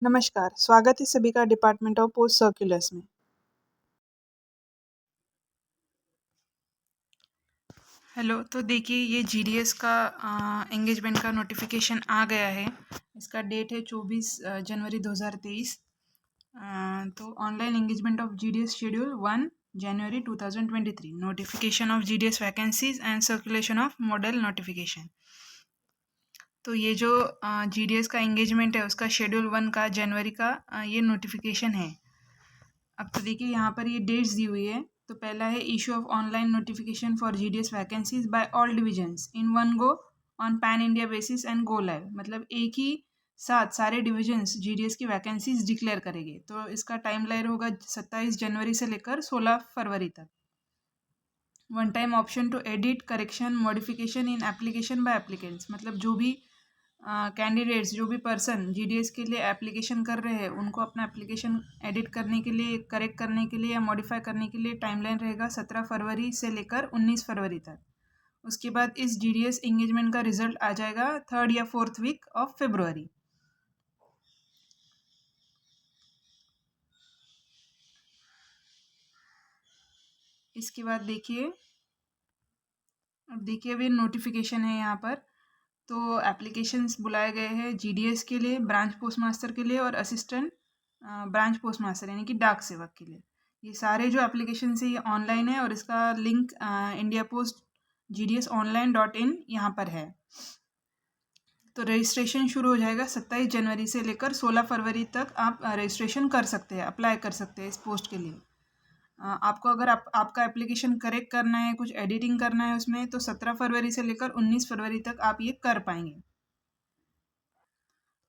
नमस्कार, स्वागत है सभी का डिपार्टमेंट ऑफ पोस्ट सर्कुलर्स में। हेलो, तो देखिए ये जीडीएस का एंगेजमेंट का नोटिफिकेशन आ गया है। इसका डेट है 24 जनवरी 2023। तो online engagement of GDS schedule 1 January 2023, notification of GDS vacancies and circulation of model notification. तो ये जो जीडीएस का एंगेजमेंट है उसका शेड्यूल 1 का जनवरी का ये नोटिफिकेशन है। अब तो देखिए यहाँ पर ये डेट्स दी हुई है। तो पहला है issue of online notification for GDS vacancies by all divisions in one go on pan India basis and go live, मतलब एक ही साथ सारे डिविजन्स जीडीएस की वैकेंसीज डिक्लेयर करेंगे। तो इसका टाइम लाइन होगा 27 जनवरी से लेकर 16 फरवरी तक। One time option to edit, correction, modification in application by applicants, मतलब जो भी कैंडिडेट्स, जो भी पर्सन जीडीएस के लिए एप्लीकेशन कर रहे हैं उनको अपना एप्लीकेशन एडिट करने के लिए, करेक्ट करने के लिए या मॉडिफाई करने के लिए टाइमलाइन रहेगा 17 फरवरी से लेकर 19 फरवरी तक। उसके बाद इस जीडीएस एंगेजमेंट का रिजल्ट आ जाएगा 3rd या 4th वीक ऑफ फेब्रुवरी। इसके बाद देखिए, अब देखिए अभी नोटिफिकेशन है यहाँ पर। तो एप्लीकेशंस बुलाए गए हैं जीडीएस के लिए, ब्रांच पोस्ट मास्टर के लिए और असिस्टेंट ब्रांच पोस्ट मास्टर यानी कि डाक सेवक के लिए। ये सारे जो एप्लीकेशन है ये ऑनलाइन है और इसका link India post GDS online.in यहाँ पर है। तो रजिस्ट्रेशन शुरू हो जाएगा 27 जनवरी से लेकर 16 फरवरी तक। आप रजिस्ट्रेशन कर सकते हैं, अप्लाई कर सकते हैं इस पोस्ट के लिए। आपको अगर आपका एप्लीकेशन करेक्ट करना है, कुछ एडिटिंग करना है उसमें, तो 17 फरवरी से लेकर 19 फरवरी तक आप ये कर पाएंगे।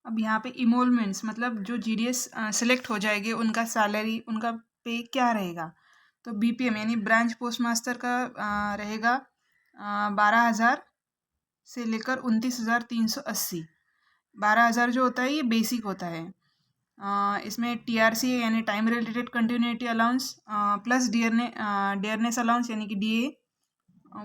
अब यहाँ पे इमोलमेंट्स, मतलब जो जीडीएस सेलेक्ट हो जाएंगे उनका सैलरी, उनका पे क्या रहेगा। तो बीपीएम यानी ब्रांच पोस्ट मास्टर का रहेगा 12,000 से लेकर 29,380। 12,000 जो होता है ये बेसिक होता है। इसमें टीआरसी यानी time related continuity allowance plus dearness allowance यानी कि डीए,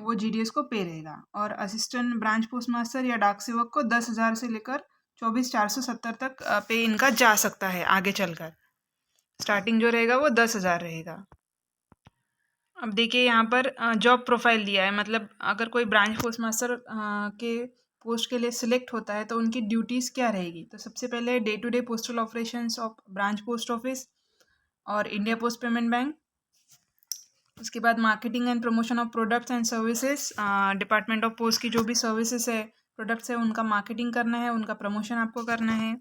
वो जीडीएस को पे रहेगा। और असिस्टेंट ब्रांच पोस्ट मास्टर या डाक सेवक को 10,000 से लेकर 24,470 तक पे इनका जा सकता है आगे चलकर। स्टार्टिंग जो रहेगा वो 10,000 रहेगा। अब देखिए यहाँ पर जॉब प्रोफाइल दिया है, मतलब अगर कोई ब्रांच पोस्ट मास्टर के पोस्ट के लिए सिलेक्ट होता है तो उनकी ड्यूटीज़ क्या रहेगी। तो सबसे पहले day to day postal operations of branch post office और इंडिया पोस्ट पेमेंट बैंक। उसके बाद marketing and promotion of products and services, department of post की जो भी सर्विसेज है, प्रोडक्ट्स है, उनका मार्केटिंग करना है, उनका प्रमोशन आपको करना है।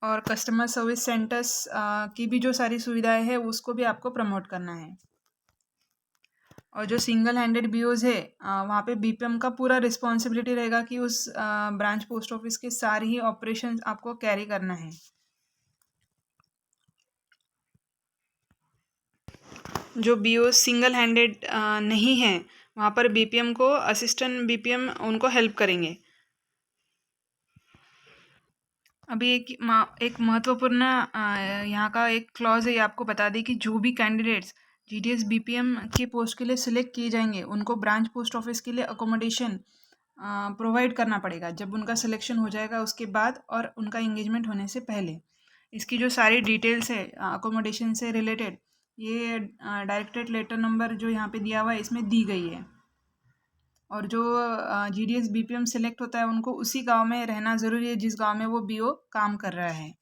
और कस्टमर सर्विस सेंटर्स की भी जो सारी सुविधाएं हैं उसको भी आपको प्रमोट करना है। और जो सिंगल हैंडेड बीओज है वहाँ पे बीपीएम का पूरा रिस्पॉन्सिबिलिटी रहेगा कि उस ब्रांच पोस्ट ऑफिस के सारे ही ऑपरेशंस आपको कैरी करना है। जो बीओ सिंगल हैंडेड नहीं है वहाँ पर बीपीएम को, असिस्टेंट बीपीएम उनको हेल्प करेंगे। अभी एक महत्वपूर्ण यहाँ का एक क्लॉज है, ये आपको बता दें कि जो भी कैंडिडेट्स जीडीएस बीपीएम के पोस्ट के लिए सिलेक्ट किए जाएंगे उनको ब्रांच पोस्ट ऑफिस के लिए अकोमोडेशन प्रोवाइड करना पड़ेगा जब उनका सिलेक्शन हो जाएगा उसके बाद और उनका इंगेजमेंट होने से पहले। इसकी जो सारी डिटेल्स है अकोमोडेशन से रिलेटेड, ये डायरेक्टेड लेटर नंबर जो यहाँ पे दिया हुआ है इसमें दी गई है। और जो जीडीएस बीपीएम सेलेक्ट होता है उनको उसी गांव में रहना ज़रूरी है जिस गांव में वो बीओ काम कर रहा है।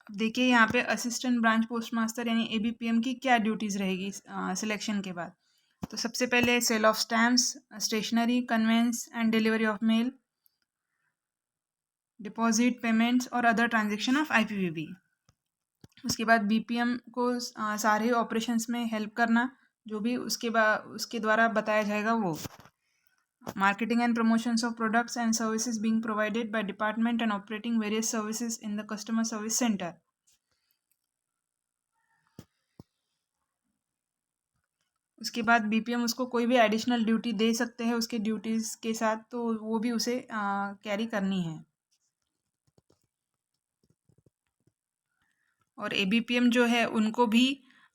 अब देखिए यहाँ पे असिस्टेंट ब्रांच पोस्ट मास्टर यानी एबीपीएम की क्या ड्यूटीज़ रहेगी सिलेक्शन के बाद। तो सबसे पहले sale of stamps, stationery, conveyance and delivery of mail, deposit, payments और अदर ट्रांजेक्शन ऑफ आईपीवीबी। उसके बाद बीपीएम को सारे ऑपरेशंस में हेल्प करना, जो भी उसके द्वारा बताया जाएगा वो। Marketing and promotions of products and services being provided by department and operating various services in the customer service center. उसके बाद बीपीएम उसको कोई भी एडिशनल ड्यूटी दे सकते हैं उसके ड्यूटीज़ के साथ, तो वो भी उसे कैरी करनी है। और एबीपीएम जो है उनको भी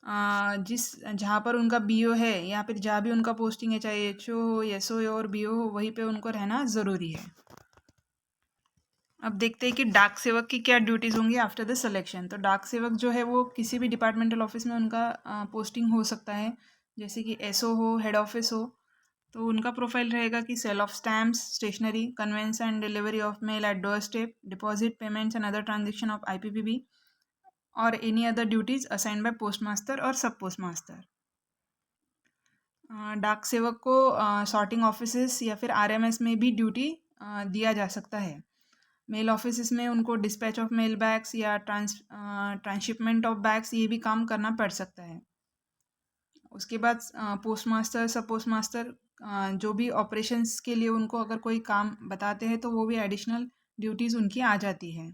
जहाँ पर उनका बीओ है या फिर जहाँ भी उनका पोस्टिंग है, चाहे एचओ हो, एसओ हो और बीओ हो, वहीं पे उनको रहना ज़रूरी है। अब देखते हैं कि डाक सेवक की क्या ड्यूटीज़ होंगी आफ्टर द सिलेक्शन। तो डाक सेवक जो है वो किसी भी डिपार्टमेंटल ऑफिस में उनका पोस्टिंग हो सकता है, जैसे कि एसओ हो, हेड ऑफिस हो। तो उनका प्रोफाइल रहेगा कि sale of stamps, stationery, conveyance and delivery of mail at door step, deposit payments and other transaction of IPPB और any other duties assigned by post master और सब पोस्ट मास्टर। डाक सेवक को सॉर्टिंग ऑफिसेस या फिर आरएमएस में भी ड्यूटी दिया जा सकता है। मेल ऑफिस में उनको डिस्पैच ऑफ मेल बैग्स या ट्रांसशिपमेंट ऑफ बैग्स ये भी काम करना पड़ सकता है। उसके बाद पोस्ट मास्टर, सब पोस्ट मास्टर जो भी ऑपरेशंस के लिए उनको अगर कोई काम बताते हैं तो वो भी एडिशनल ड्यूटीज़ उनकी आ जाती है।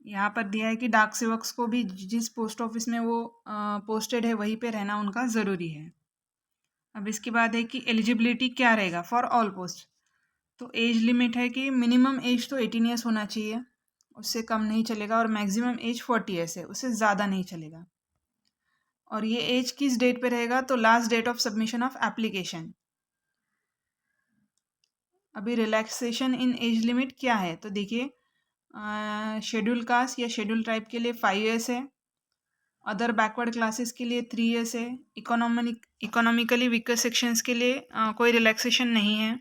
यहाँ पर दिया है कि डाक सेवक्स को भी जिस पोस्ट ऑफिस में वो पोस्टेड है वहीं पे रहना उनका ज़रूरी है। अब इसके बाद है कि एलिजिबिलिटी क्या रहेगा फॉर ऑल पोस्ट। तो एज लिमिट है कि मिनिमम एज तो 18 ईयर्स होना चाहिए, उससे कम नहीं चलेगा, और मैक्सिमम एज 40 ईयर्स है, उससे ज़्यादा नहीं चलेगा। और ये एज किस डेट पे रहेगा, तो last date of submission of application. अभी रिलैक्सेशन इन एज लिमिट क्या है, तो देखिए शेड्यूल कास्ट या शेड्यूल ट्राइब के लिए 5 ईयर्स है, अदर बैकवर्ड क्लासेस के लिए 3 ईयर्स है, इकोनॉमिकली वीकर सेक्शंस के लिए कोई रिलैक्सेशन नहीं है,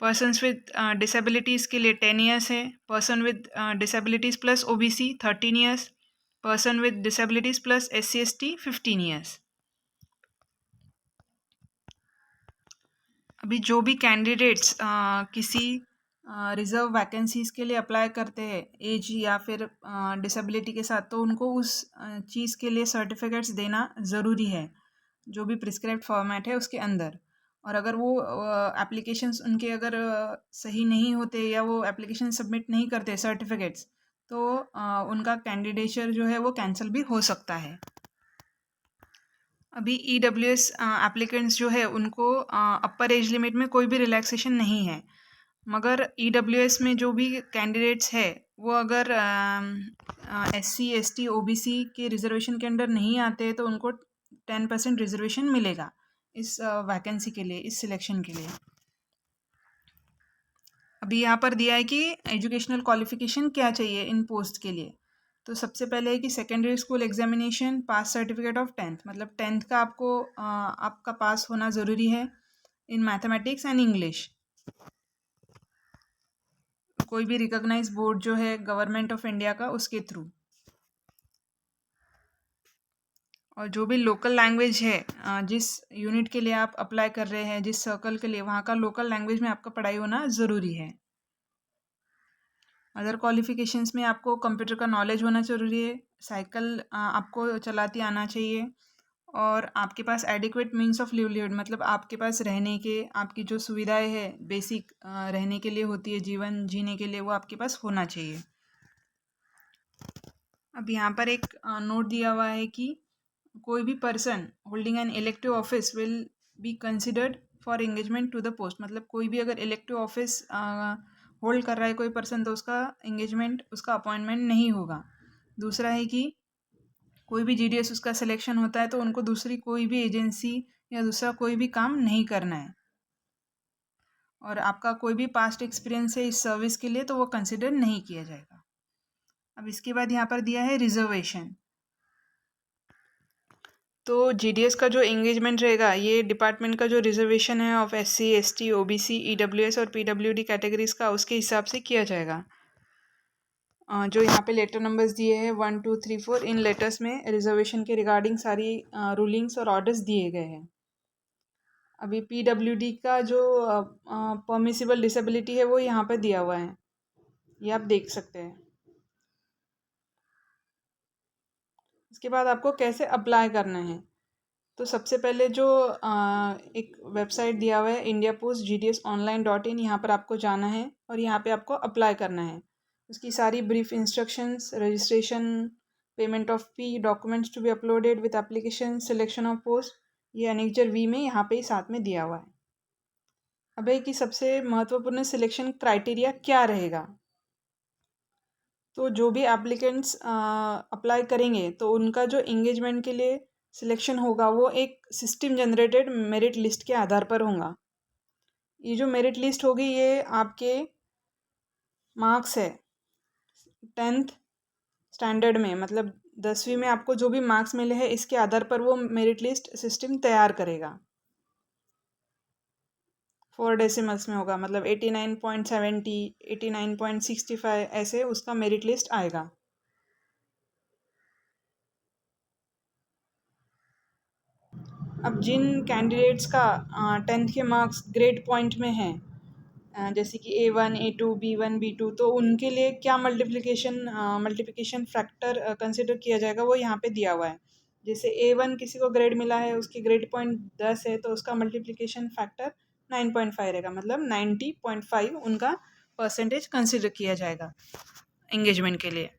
पर्सनस विद डिसेबिलिटीज़ के लिए 10 ईयर्स है, person with disabilities plus OBC 13 years, person with disabilities plus SC ST 15 years. अभी जो भी कैंडिडेट्स किसी रिज़र्व वैकेंसीज़ के लिए अप्लाई करते हैं एज या फिर डिसेबिलिटी के साथ, तो उनको उस चीज़ के लिए सर्टिफिकेट्स देना ज़रूरी है, जो भी प्रिस्क्राइब्ड फॉर्मेट है उसके अंदर। और अगर वो एप्लीकेशंस उनके अगर सही नहीं होते या वो एप्लीकेशन सबमिट नहीं करते सर्टिफिकेट्स, तो उनका कैंडिडेचर जो है वो कैंसिल भी हो सकता है। अभी EWS एप्लीकेंट्स जो है उनको अपर एज लिमिट में कोई भी रिलैक्सेशन नहीं है, मगर EWS में जो भी कैंडिडेट्स है वो अगर SC ST OBC के रिजर्वेशन के अंडर नहीं आते तो उनको 10% रिजर्वेशन मिलेगा इस वैकेंसी के लिए, इस सिलेक्शन के लिए। अभी यहाँ पर दिया है कि एजुकेशनल क्वालिफिकेशन क्या चाहिए इन पोस्ट के लिए। तो सबसे पहले है कि secondary school examination, pass certificate of 10th, मतलब 10th का आपको आपका पास होना ज़रूरी है इन मैथमेटिक्स एंड इंग्लिश। कोई भी रिकॉग्नाइज बोर्ड जो है गवर्नमेंट ऑफ इंडिया का, उसके थ्रू। और जो भी लोकल लैंग्वेज है जिस यूनिट के लिए आप अप्लाई कर रहे हैं, जिस सर्कल के लिए, वहाँ का लोकल लैंग्वेज में आपका पढ़ाई होना ज़रूरी है। अदर क्वालिफिकेशंस में आपको कंप्यूटर का नॉलेज होना ज़रूरी है, साइकिल आपको चलाती आना चाहिए, और आपके पास एडिक्वेट मीन्स ऑफ लिवलीहुड, मतलब आपके पास रहने के, आपकी जो सुविधाएं हैं बेसिक रहने के लिए होती है, जीवन जीने के लिए, वो आपके पास होना चाहिए। अब यहाँ पर एक नोट दिया हुआ है कि कोई भी person holding an elective office will be considered for engagement to the post, मतलब कोई भी अगर इलेक्टिव ऑफिस होल्ड कर रहा है कोई पर्सन, तो उसका एंगेजमेंट, उसका अपॉइंटमेंट नहीं होगा। दूसरा है कि कोई भी GDS उसका सिलेक्शन होता है तो उनको दूसरी कोई भी एजेंसी या दूसरा कोई भी काम नहीं करना है, और आपका कोई भी पास्ट एक्सपीरियंस है इस सर्विस के लिए तो वो कंसिडर नहीं किया जाएगा। अब इसके बाद यहाँ पर दिया है रिजर्वेशन। तो GDS का जो एंगेजमेंट रहेगा, ये डिपार्टमेंट का जो रिजर्वेशन है of SC ST OBC EWS और PWD कैटेगरीज का, उसके हिसाब से किया जाएगा। जो यहाँ पे लेटर नंबर्स दिए हैं 1 2 3 4, इन लेटर्स में रिजर्वेशन के रिगार्डिंग सारी रूलिंग्स और ऑर्डर्स दिए गए हैं। अभी PWD का जो परमिसिबल डिसेबिलिटी है वो यहाँ पे दिया हुआ है, ये आप देख सकते हैं। इसके बाद आपको कैसे अप्लाई करना है, तो सबसे पहले जो एक वेबसाइट दिया हुआ है इंडिया पोस्ट GDSonline.in, यहाँ पर आपको जाना है और यहाँ पे आपको अप्लाई करना है। उसकी सारी brief instructions, registration, payment of fee, documents to be uploaded with application, selection of post, ये एनेक्चर V में यहाँ पे ही साथ में दिया हुआ है। अब है कि सबसे महत्वपूर्ण सिलेक्शन क्राइटेरिया क्या रहेगा। तो जो भी एप्लीकेंट्स अप्लाई करेंगे तो उनका जो इंगेजमेंट के लिए सिलेक्शन होगा वो एक सिस्टम जनरेटेड मेरिट लिस्ट के आधार पर होगा। ये जो मेरिट लिस्ट होगी ये आपके मार्क्स है 10th स्टैंडर्ड में, मतलब 10वीं में आपको जो भी मार्क्स मिले हैं इसके आधार पर वो मेरिट लिस्ट सिस्टम तैयार करेगा। 4 डेसिमल्स में होगा, मतलब 89.70, 89.65 ऐसे उसका मेरिट लिस्ट आएगा। अब जिन कैंडिडेट्स का 10th के मार्क्स ग्रेड पॉइंट में हैं, जैसे कि A1, A2, B1, B2, तो उनके लिए क्या मल्टीप्लिकेशन फैक्टर कंसिडर किया जाएगा वो यहाँ पे दिया हुआ है। जैसे A1 किसी को ग्रेड मिला है, उसकी ग्रेड पॉइंट 10 है, तो उसका मल्टीप्लिकेशन फैक्टर 9.5 रहेगा, मतलब 90.5 उनका परसेंटेज कंसिडर किया जाएगा एंगेजमेंट के लिए।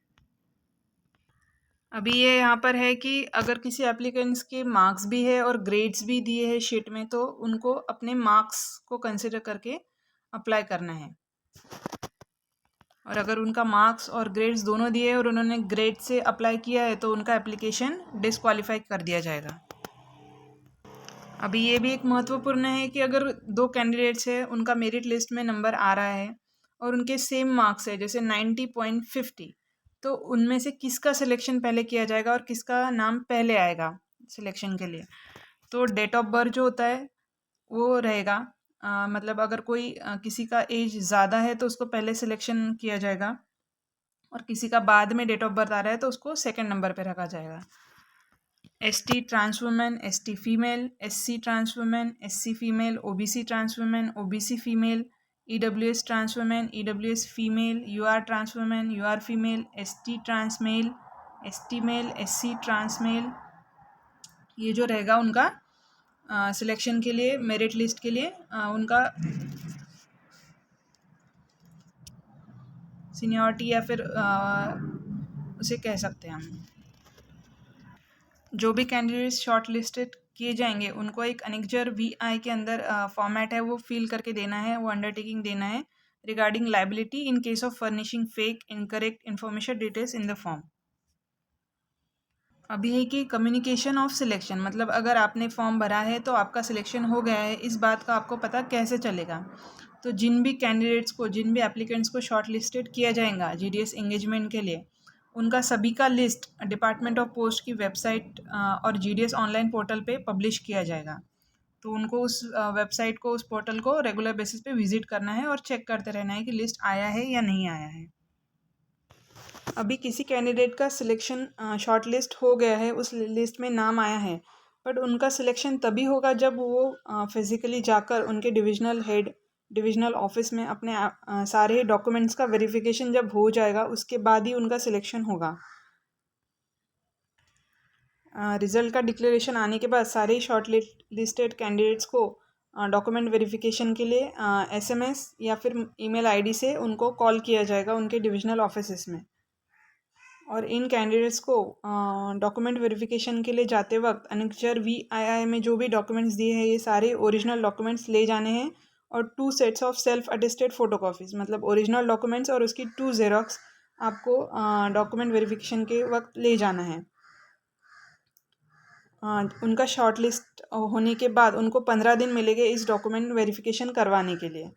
अभी ये यहाँ पर है कि अगर किसी एप्लीकेंट्स के मार्क्स भी है और ग्रेड्स भी दिए हैं शीट में, तो उनको अपने मार्क्स को कंसिडर करके अप्लाई करना है। और अगर उनका मार्क्स और ग्रेड्स दोनों दिए और उन्होंने ग्रेड से अप्लाई किया है तो उनका एप्लीकेशन डिस्क्वालीफाई कर दिया जाएगा। अभी ये भी एक महत्वपूर्ण है कि अगर दो कैंडिडेट्स हैं, उनका मेरिट लिस्ट में नंबर आ रहा है और उनके सेम मार्क्स है, जैसे 90.50, तो उनमें से किसका सिलेक्शन पहले किया जाएगा और किसका नाम पहले आएगा सिलेक्शन के लिए। तो डेट ऑफ बर्थ जो होता है वो रहेगा, मतलब अगर कोई किसी का एज ज़्यादा है तो उसको पहले सिलेक्शन किया जाएगा, और किसी का बाद में डेट ऑफ बर्थ आ रहा है तो उसको सेकंड नंबर पे रखा जाएगा। ST trans women, ST female, SC trans women, SC female, OBC trans women, OBC female, EWS trans women, EWS female, UR trans women, UR female, ST trans male, ST male, SC trans male. ये जो रहेगा उनका selection के लिए, merit list के लिए उनका seniority या फिर उसे कह सकते हैं हम। जो भी कैंडिडेट्स शॉर्ट लिस्टेड किए जाएंगे उनको एक अनेक्जर VI के अंदर फॉर्मेट है वो फिल करके देना है, वो अंडरटेकिंग देना है regarding liability in case of furnishing fake incorrect information details in the form. अभी है कि कम्युनिकेशन ऑफ सिलेक्शन, मतलब अगर आपने फॉर्म भरा है तो आपका सिलेक्शन हो गया है, इस बात का आपको पता कैसे चलेगा। तो जिन भी कैंडिडेट्स को, जिन भी एप्लीकेंट्स को शॉर्ट लिस्टेड किया जाएगा GDS एंगेजमेंट के लिए, उनका सभी का लिस्ट डिपार्टमेंट ऑफ पोस्ट की वेबसाइट और GDS ऑनलाइन पोर्टल पे पब्लिश किया जाएगा। तो उनको उस वेबसाइट को, उस पोर्टल को रेगुलर बेसिस पे विजिट करना है और चेक करते रहना है कि लिस्ट आया है या नहीं आया है। अभी किसी कैंडिडेट का सिलेक्शन शॉर्ट लिस्ट हो गया है, उस लिस्ट में नाम आया है, बट उनका सिलेक्शन तभी होगा जब वो फिज़िकली जाकर उनके डिविजनल हेड, डिविजनल ऑफिस में अपने सारे डॉक्यूमेंट्स का वेरिफिकेशन जब हो जाएगा उसके बाद ही उनका सिलेक्शन होगा। रिज़ल्ट का डिक्लेरेशन आने के बाद सारे शॉर्ट लिस्टेड कैंडिडेट्स को डॉक्यूमेंट वेरिफिकेशन के लिए SMS या फिर ईमेल ID से उनको कॉल किया जाएगा उनके डिविजनल ऑफिस में। और इन कैंडिडेट्स को डॉक्यूमेंट वेरिफिकेशन के लिए जाते वक्त अनेक्जर VII में जो भी डॉक्यूमेंट्स दिए हैं ये सारे ओरिजिनल डॉक्यूमेंट्स ले जाने हैं, और 2 सेट्स ऑफ सेल्फ अटेस्टेड फ़ोटोकॉपीज़, मतलब ओरिजिनल डॉक्यूमेंट्स और उसकी 2 ज़ेरॉक्स आपको डॉक्यूमेंट वेरिफिकेशन के वक्त ले जाना है। उनका शॉर्ट लिस्ट होने के बाद उनको 15 दिन मिलेंगे इस डॉक्यूमेंट वेरिफिकेशन करवाने के लिए।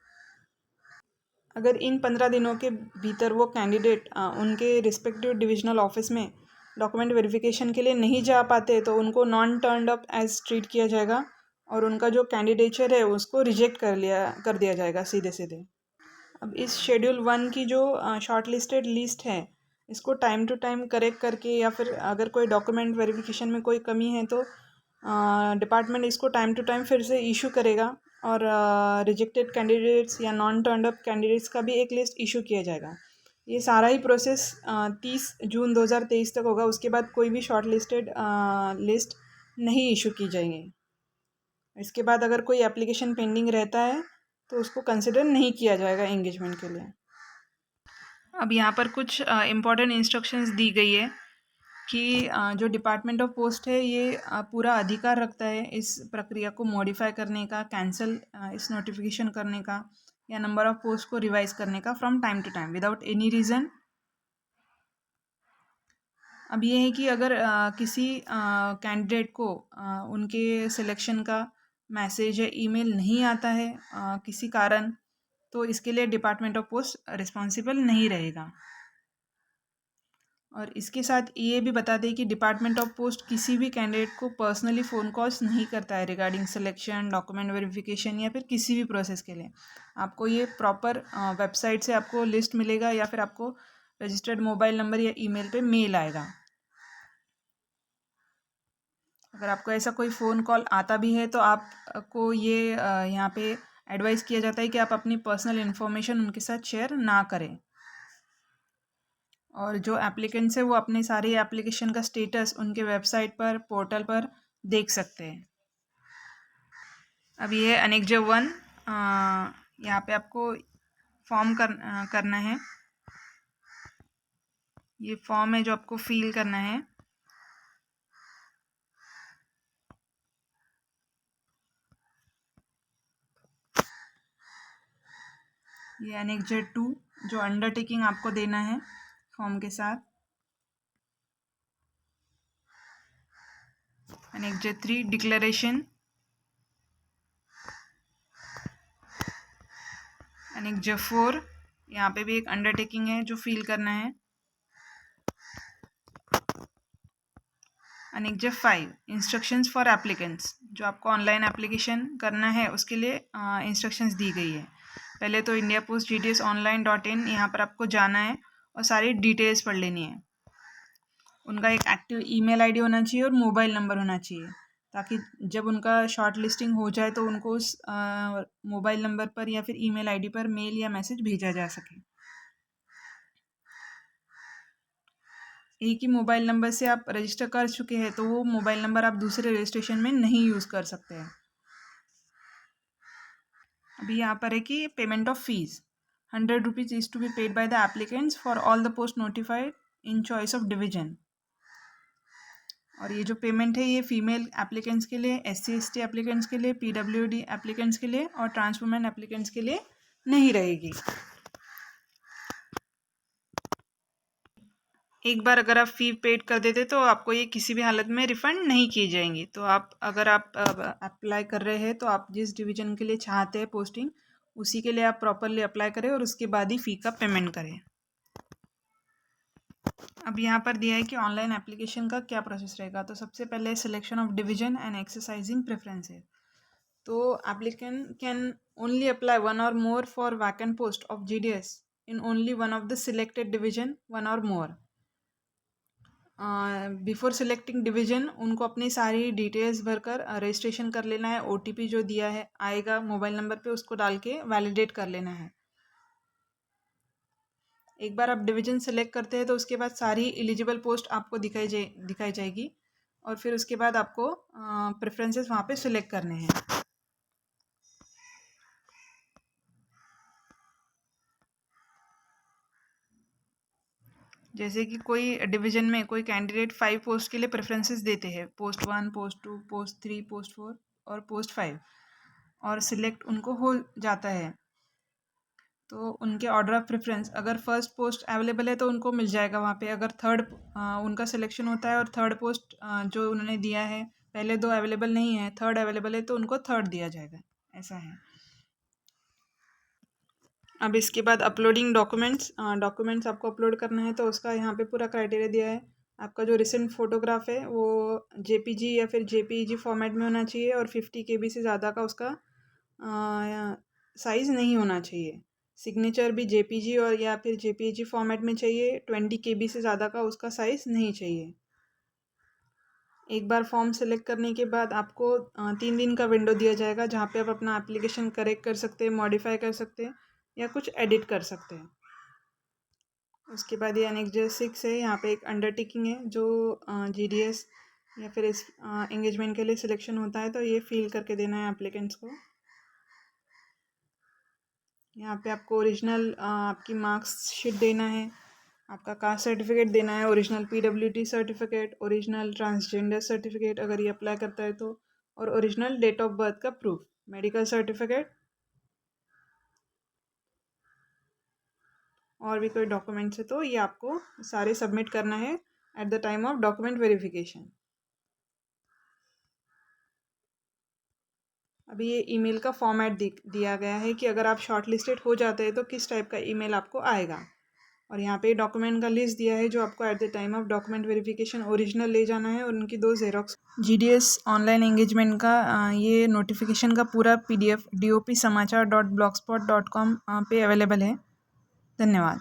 अगर इन 15 दिनों के भीतर वो कैंडिडेट उनके रिस्पेक्टिव डिविजनल ऑफिस में डॉक्यूमेंट वेरिफिकेशन के लिए नहीं जा पाते तो उनको non turned up as treat किया जाएगा और उनका जो कैंडिडेचर है उसको रिजेक्ट कर दिया जाएगा सीधे सीधे। अब इस शेड्यूल 1 की जो शॉर्ट लिस्टेड लिस्ट है इसको टाइम टू टाइम करेक्ट करके, या फिर अगर कोई डॉक्यूमेंट वेरिफिकेशन में कोई कमी है तो डिपार्टमेंट इसको टाइम टू टाइम फिर से इशू करेगा, और रिजेक्टेड कैंडिडेट्स या नॉन टर्न्ड अप कैंडिडेट्स का भी एक लिस्ट इशू किया जाएगा। ये सारा ही प्रोसेस 30 जून 2023 तक होगा। उसके बाद कोई भी शॉर्ट लिस्टेड लिस्ट नहीं इशू की जाएंगी। इसके बाद अगर कोई एप्लीकेशन पेंडिंग रहता है तो उसको कंसिडर नहीं किया जाएगा एंगेजमेंट के लिए। अब यहाँ पर कुछ इम्पॉर्टेंट इंस्ट्रक्शंस दी गई है कि जो डिपार्टमेंट ऑफ पोस्ट है ये पूरा अधिकार रखता है इस प्रक्रिया को मॉडिफाई करने का, कैंसिल इस नोटिफिकेशन करने का, या नंबर ऑफ पोस्ट को रिवाइज करने का from time to time without any reason. अब ये है कि अगर किसी कैंडिडेट को उनके सिलेक्शन का मैसेज या ईमेल नहीं आता है किसी कारण, तो इसके लिए डिपार्टमेंट ऑफ पोस्ट रिस्पॉन्सिबल नहीं रहेगा। और इसके साथ ये भी बता दें कि डिपार्टमेंट ऑफ पोस्ट किसी भी कैंडिडेट को पर्सनली फ़ोन कॉल्स नहीं करता है रिगार्डिंग सिलेक्शन, डॉक्यूमेंट वेरिफिकेशन या फिर किसी भी प्रोसेस के लिए। आपको ये प्रॉपर वेबसाइट से आपको लिस्ट मिलेगा या फिर आपको रजिस्टर्ड मोबाइल नंबर या ईमेल पे मेल आएगा। अगर आपको ऐसा कोई फ़ोन कॉल आता भी है तो आपको ये यहाँ पे एडवाइस किया जाता है कि आप अपनी पर्सनल इन्फॉर्मेशन उनके साथ शेयर ना करें। और जो एप्लीकेंट्स है वो अपने सारे एप्लीकेशन का स्टेटस उनके वेबसाइट पर, पोर्टल पर देख सकते हैं। अब ये एनेक्जर 1 यहाँ पे आपको फॉर्म करना है। ये फॉर्म है जो आपको फिल करना है। ये एनेक्जर 2 जो अंडरटेकिंग आपको देना है फॉर्म के साथ। Annexure 3 declaration. एनेक्जर 4 यहाँ पे भी एक अंडरटेकिंग है जो फिल करना है। एनेक्जर 5 इंस्ट्रक्शंस फॉर एप्लीकेंट्स, जो आपको ऑनलाइन एप्लीकेशन करना है उसके लिए इंस्ट्रक्शंस दी गई है। पहले तो indiapost.gds.online.in यहाँ पर आपको जाना है और सारी डिटेल्स पढ़ लेनी है। उनका एक एक्टिव ईमेल आईडी होना चाहिए और मोबाइल नंबर होना चाहिए, ताकि जब उनका शॉर्ट लिस्टिंग हो जाए तो उनको उस मोबाइल नंबर पर या फिर ईमेल आईडी पर मेल या मैसेज भेजा जा सके। एक ही मोबाइल नंबर से आप रजिस्टर कर चुके हैं तो वो मोबाइल नंबर आप दूसरे रजिस्ट्रेशन में नहीं यूज़ कर सकते हैं। अभी यहाँ पर है कि payment of fees 100 rupees is to be paid by the applicants for all the post notified in choice of division. और ये जो पेमेंट है ये फीमेल एप्लीकेंट्स के लिए, SC/ST एप्लीकेंट्स के लिए, PWD एप्लीकेंट्स के लिए और ट्रांस वुमेन एप्लीकेंट्स के लिए नहीं रहेगी। एक बार अगर आप फ़ी पेड कर देते तो आपको ये किसी भी हालत में रिफ़ंड नहीं की जाएंगी। तो अगर आप अप्लाई कर रहे हैं तो आप जिस डिवीज़न के लिए चाहते हैं पोस्टिंग, उसी के लिए आप प्रॉपरली अप्लाई करें और उसके बाद ही फ़ी का पेमेंट करें। अब यहाँ पर दिया है कि ऑनलाइन एप्लीकेशन का क्या प्रोसेस रहेगा। तो सबसे पहले selection of division and exercising preferences. तो applicant can only apply one or more for vacant post of GDS in only one of the selected division, one or more. Before selecting division उनको अपनी सारी details भरकर registration कर लेना है। OTP जो दिया है आएगा मोबाइल नंबर पे, उसको डाल के वैलिडेट कर लेना है। एक बार आप डिवीजन सेलेक्ट करते हैं तो उसके बाद सारी एलिजिबल पोस्ट आपको दिखाई जाएगी और फिर उसके बाद आपको प्रेफरेंसेस वहाँ पे सिलेक्ट करने हैं। जैसे कि कोई डिवीजन में कोई कैंडिडेट 5 पोस्ट के लिए प्रेफरेंसेस देते हैं, पोस्ट 1, पोस्ट 2, पोस्ट 3, पोस्ट 4 और पोस्ट 5, और सिलेक्ट उनको हो जाता है तो उनके ऑर्डर ऑफ प्रेफरेंस अगर फर्स्ट पोस्ट अवेलेबल है तो उनको मिल जाएगा वहाँ पे। अगर थर्ड उनका सिलेक्शन होता है और थर्ड पोस्ट जो उन्होंने दिया है, पहले 2 अवेलेबल नहीं है, थर्ड अवेलेबल है तो उनको थर्ड दिया जाएगा, ऐसा है। अब इसके बाद अपलोडिंग डॉक्यूमेंट्स आपको अपलोड करना है तो उसका यहाँ पे पूरा क्राइटेरिया दिया है। आपका जो रिसेंट फोटोग्राफ है वो JPG या फिर JPEG फॉर्मेट में होना चाहिए और 50 KB से ज़्यादा का उसका साइज़ नहीं होना चाहिए। सिग्नेचर भी JPG और या फिर JPEG फॉर्मेट में चाहिए। 20 KB से ज़्यादा का उसका साइज़ नहीं चाहिए। एक बार फॉर्म सेलेक्ट करने के बाद आपको 3 दिन का विंडो दिया जाएगा जहाँ पे आप अपना एप्लीकेशन करेक्ट कर सकते हैं, मॉडिफाई कर सकते हैं या कुछ एडिट कर सकते हैं। उसके बाद ये एनेक्जर 6 है, यहाँ पे एक अंडरटेकिंग है जो GDS या फिर इस एंगेजमेंट के लिए सिलेक्शन होता है तो ये फिल करके देना है एप्लीकेंट्स को। यहाँ पे आपको ओरिजिनल आपकी मार्क्सशीट देना है, आपका कास्ट सर्टिफिकेट देना है, original PWD certificate, original transgender certificate अगर ये अप्लाई करता है तो, और ओरिजिनल डेट ऑफ बर्थ का प्रूफ, मेडिकल सर्टिफिकेट और भी कोई डॉक्यूमेंट्स है तो ये आपको सारे सबमिट करना है at the time of document verification. अभी ये ईमेल का फॉर्मेट दिया गया है कि अगर आप शॉर्ट लिस्टेड हो जाते हैं तो किस टाइप का ईमेल आपको आएगा। और यहाँ पे डॉक्यूमेंट का लिस्ट दिया है जो आपको at the time of document verification original ले जाना है और उनकी 2 ज़ेरॉक्स। GDS ऑनलाइन एंगेजमेंट का ये नोटिफिकेशन का पूरा PDF dopsamachar.blogspot.com पे अवेलेबल है। धन्यवाद।